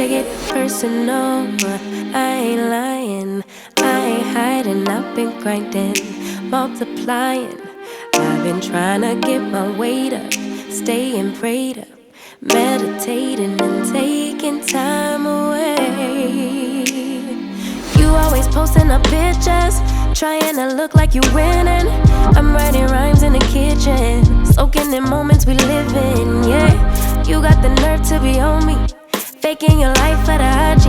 take it personal. I ain't lying, I ain't hiding. I've been grinding, multiplying. I've been trying to get my weight up, staying prayed up, meditating and taking time away. You always posting up pictures, trying to look like you winning. I'm writing rhymes in the kitchen, soaking in moments we live in, yeah. You got the nerve to be on me, faking your life for the IG.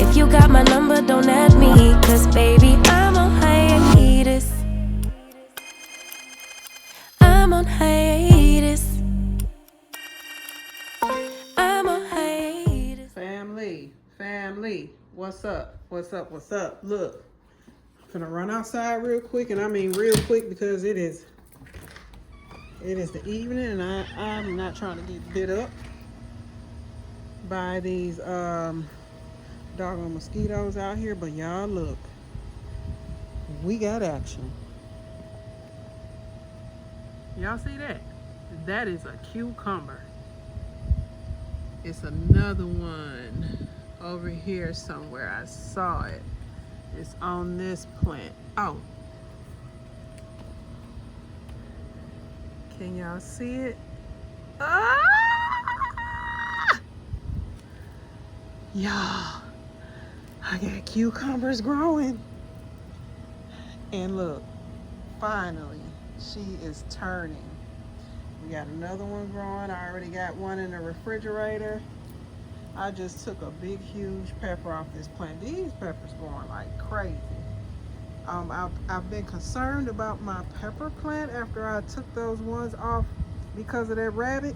If you got my number, don't add me, cause baby, I'm on hiatus. I'm on hiatus. I'm on hiatus. Family, what's up? Look, I'm gonna run outside real quick, and I mean real quick because it is the evening, and I'm not trying to get bit up by these doggone mosquitoes out here. But y'all, look, we got action. Y'all see that? That is a cucumber. It's another one over here somewhere. I saw it. It's on this plant. Oh. Can y'all see it? Ah! Y'all, I got cucumbers growing. And look, finally, she is turning. We got another one growing. I already got one in the refrigerator. I just took a big, huge pepper off this plant. These peppers growing like crazy. I've been concerned about my pepper plant after I took those ones off because of that rabbit,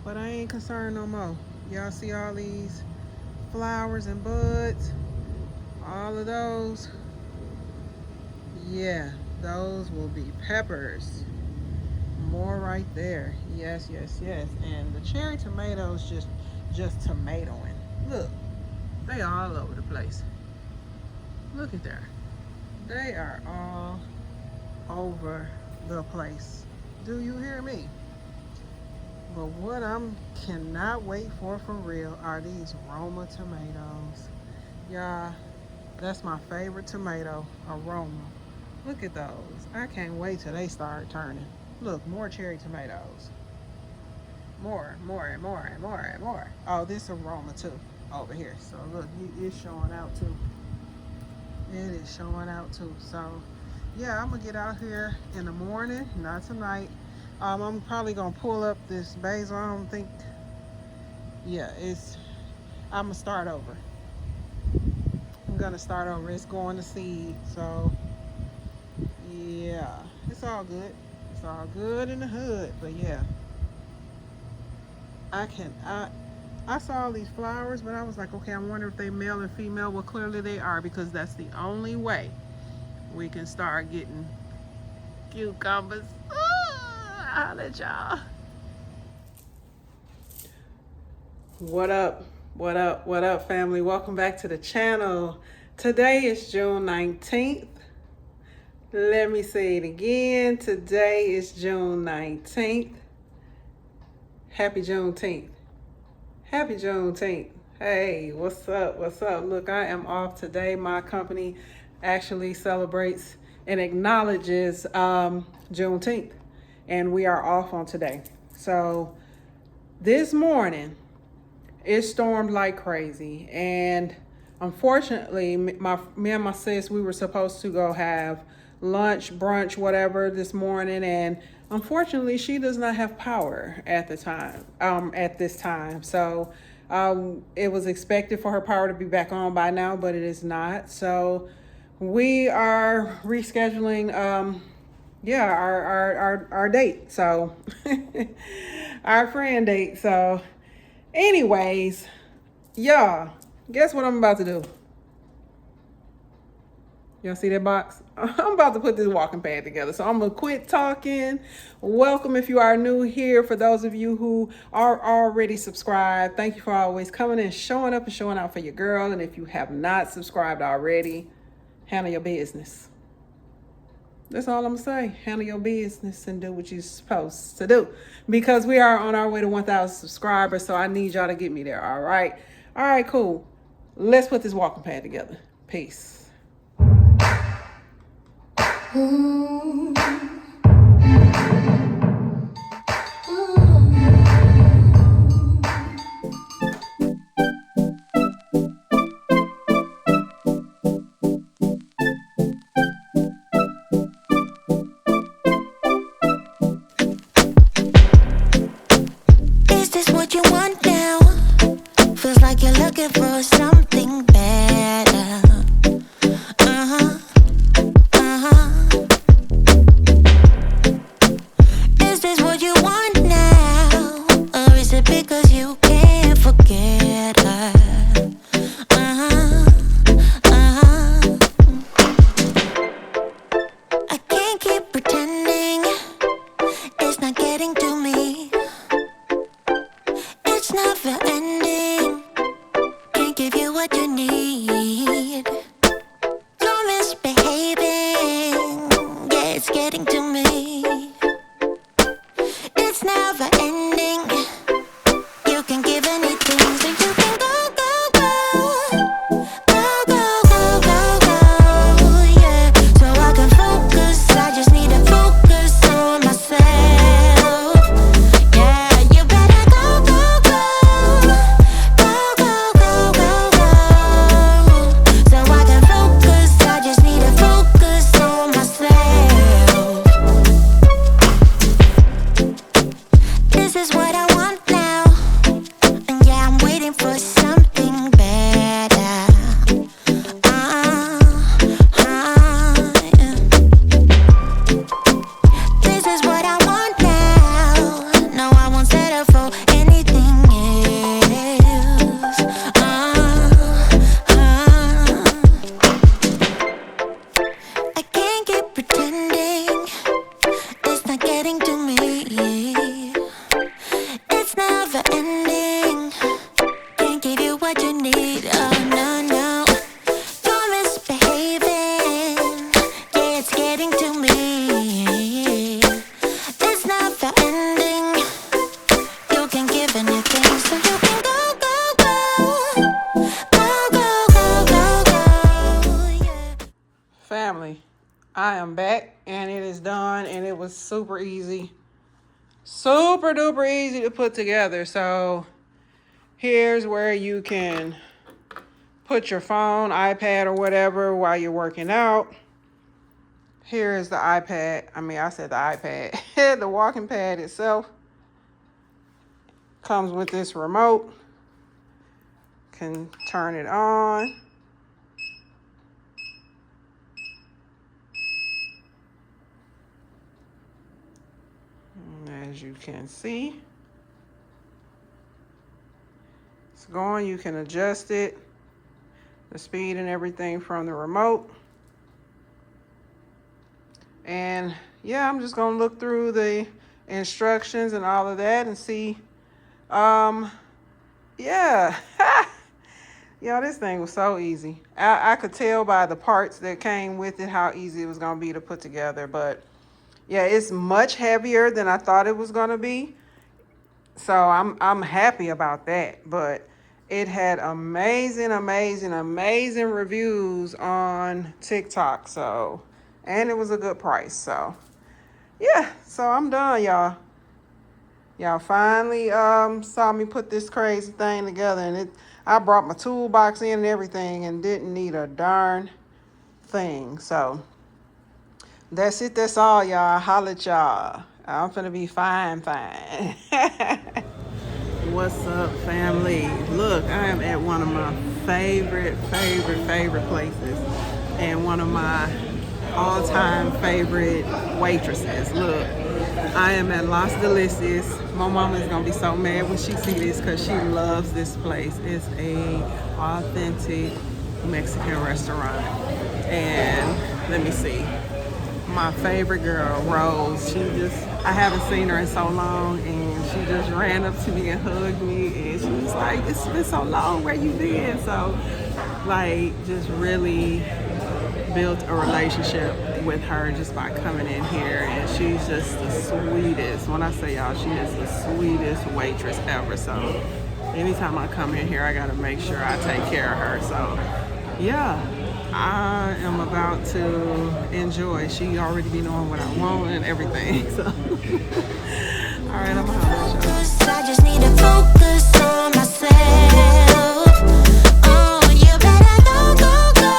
but I ain't concerned no more. Y'all see all these flowers and buds? All of those? Yeah, those will be peppers. More right there. Yes. And the cherry tomatoes just tomatoing. Look, they all over the place. Look at that. They are all over the place. Do you hear me? But what I cannot wait for real are these Roma tomatoes. Y'all, that's my favorite tomato, Aroma. Look at those. I can't wait till they start turning. Look, more cherry tomatoes. More. Oh, this Aroma too, over here. So look, it's showing out too. It is showing out too. So yeah, I'm gonna get out here in the morning, not tonight. I'm probably gonna pull up this basil. I don't think, yeah, I'm gonna start over. It's going to seed. So yeah, it's all good. It's all good in the hood. But yeah, I saw all these flowers, but I was like, okay, I wonder if they male and female. Well, clearly they are, because that's the only way we can start getting cucumbers. I'll let y'all. What up, family? Welcome back to the channel. Today is June 19th. Let me say it again. Today is June 19th. Happy Juneteenth. Happy Juneteenth. Hey, what's up? Look, I am off today. My company actually celebrates and acknowledges Juneteenth, and we are off on today. So this morning, it stormed like crazy, and unfortunately, me and my sis, we were supposed to go have lunch, brunch, whatever this morning, and unfortunately, she does not have power at this time. So it was expected for her power to be back on by now, but it is not. So we are rescheduling our date. So our friend date. So anyways, y'all, guess what I'm about to do? Y'all see that box? I'm about to put this walking pad together. So I'm going to quit talking. Welcome if you are new here. For those of you who are already subscribed, thank you for always coming and showing up and showing out for your girl. And if you have not subscribed already, handle your business. That's all I'm going to say. Handle your business and do what you're supposed to do. Because we are on our way to 1,000 subscribers. So I need y'all to get me there. All right. All right, cool. Let's put this walking pad together. Peace. Is this what you want now? Feels like you're looking for something better. Uh-huh, uh-huh. Is this what you want now? Or is it because you can't forget her? Uh-huh, uh-huh. I can't keep pretending it's not getting to me. It's never ending. Can't give you what you need. You're misbehaving. Yeah, it's getting to me. It's never ending. You can give anything, so you can go, go, go. Go, go, go, go, go. Yeah, so I can focus. I just need to focus on myself. Yeah, you better go, go, go. Go, go, go, go, go. So I can focus. I just need to focus on myself. This is what I want now. And yeah, I'm waiting for something better. Yeah. This is what I want now. No, I won't settle for anything else. I can't keep pretending it's not getting to me. It's never ending. Can't give you what you need. Oh no, no. You're misbehaving. Yeah, it's getting to me. It's never ending. You can give anything, so you can go, go, go. Go, go, go, go, go. Yeah. Family, I am back and it is done, and it was super easy. Super duper easy to put together. So here's where you can put your phone, iPad, or whatever while you're working out. Here is the iPad. I said the iPad. The walking pad itself comes with this remote. Can turn it on. As you can see, it's going. You can adjust it, the speed and everything from the remote. And yeah, I'm just gonna look through the instructions and all of that and see. Yeah. Yeah, this thing was so easy. I could tell by the parts that came with it how easy it was gonna be to put together. But yeah, it's much heavier than I thought it was gonna be. So I'm happy about that. But it had amazing reviews on TikTok. So, and it was a good price. So yeah, so I'm done, y'all. Y'all finally saw me put this crazy thing together, and I brought my toolbox in and everything and didn't need a darn thing. So that's it. That's all, y'all. Holla at y'all. I'm finna be fine. What's up, family? Look, I am at one of my favorite places and one of my all-time favorite waitresses. Look, I am at Las Delicias. My mama is gonna be so mad when she sees this because she loves this place. It's a authentic Mexican restaurant. And let me see. My favorite girl, Rose, I haven't seen her in so long, and she just ran up to me and hugged me, and she was like, it's been so long, where you been? So, like, just really built a relationship with her just by coming in here, and she's just the sweetest. When I say y'all, she is the sweetest waitress ever. So anytime I come in here, I gotta make sure I take care of her. So, yeah, I am about to enjoy. She already be knowing what I want and everything. So, all right, I'm gonna holler at y'all. I just need to focus on myself. Oh, you better go, go, go.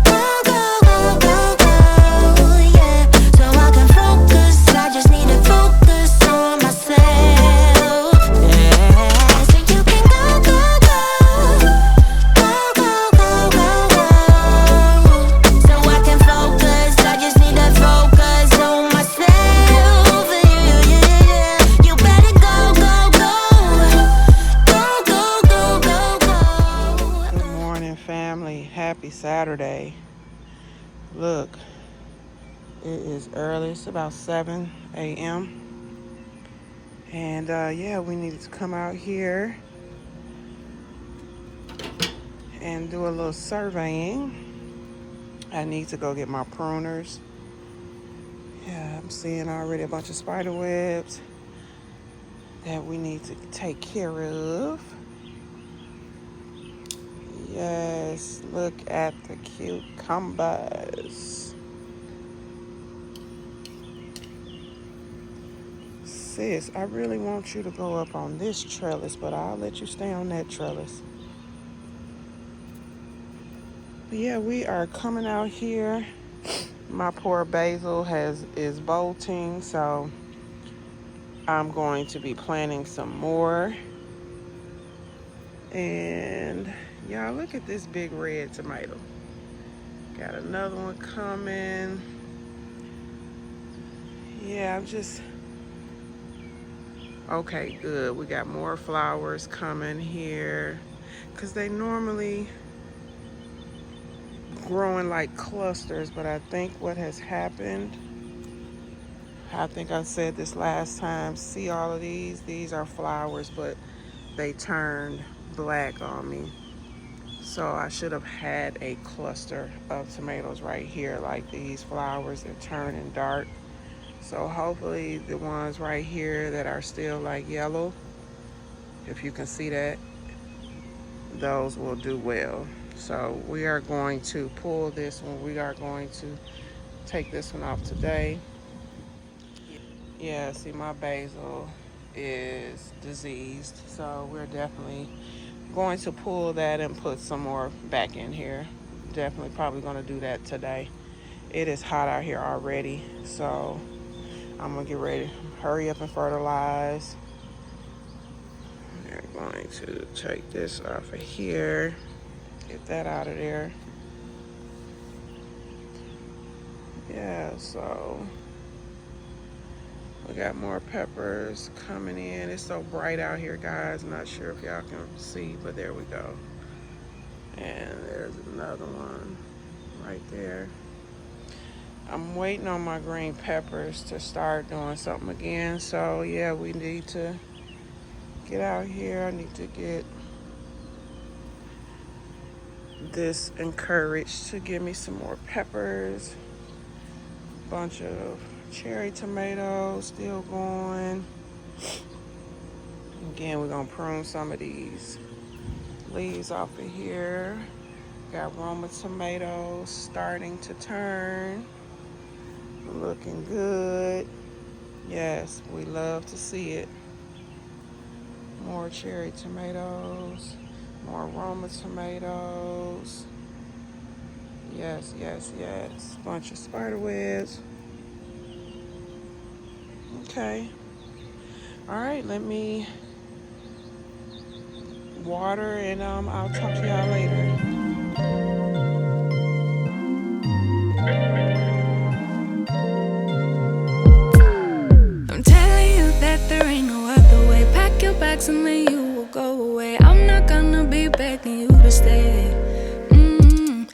Go, go, go, go, go, yeah. So I can focus, I just need to focus on myself. Yeah, so you can go, go, go. Go, go, go, go, go. So I can focus, I just need to focus on myself. Yeah, yeah, yeah, yeah. You better go, go, go. Go, go, go, go, go. Good morning, family. Happy Saturday. Look, it is early. It's about 7 a.m. And yeah, we needed to come out here and do a little surveying. I need to go get my pruners. Yeah, I'm seeing already a bunch of spider webs that we need to take care of. Yes, look at the cucumbers. Sis, I really want you to go up on this trellis, but I'll let you stay on that trellis. But yeah, we are coming out here. My poor basil is bolting, so I'm going to be planting some more. And y'all, look at this big red tomato. Got another one coming. Yeah, I'm just... Okay, good. We got more flowers coming here, because they normally grow in like clusters, but I think what has happened, I think I said this last time, see all of these are flowers, but they turned black on me. So I should have had a cluster of tomatoes right here, like these flowers are turning dark. So hopefully the ones right here that are still like yellow, if you can see that, those will do well. So we are going to pull this one. We are going to take this one off today. Yeah, see, my basil is diseased, so we're definitely going to pull that and put some more back in here. Definitely probably going to do that today. It is hot out here already, so I'm gonna get ready, hurry up and fertilize. We're going to take this off of here, get that out of there. Yeah, so we got more peppers coming in. It's so bright out here, guys. I'm not sure if y'all can see, but there we go. And there's another one right there. I'm waiting on my green peppers to start doing something again. So yeah, we need to get out here. I need to get this encouraged to give me some more peppers. Bunch of cherry tomatoes still going. Again, we're gonna prune some of these leaves off of here. Got Roma tomatoes starting to turn. Looking good. Yes, we love to see it. More cherry tomatoes, more Roma tomatoes. Yes, yes, yes. Bunch of spider webs. Okay. All right, let me water and I'll talk to y'all later. I'm telling you that there ain't no other way. Pack your bags and then you will go away. I'm not gonna be begging you to stay.